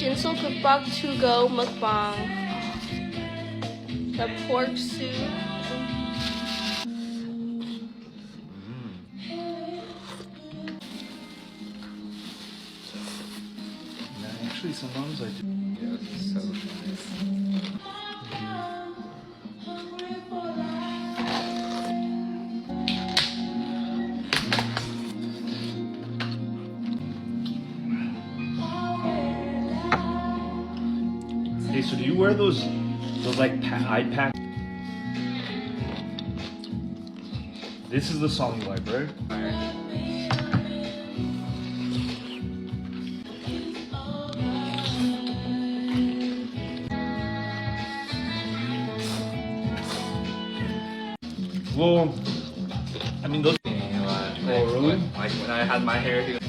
Jinsol Gukbap to go mukbang. The pork soup. Yeah, actually, sometimes I do. Yeah, this is so nice. Hey, so do you wear those like eye packs? This is the song you like, right? Well, I mean those. Like when I had my hair.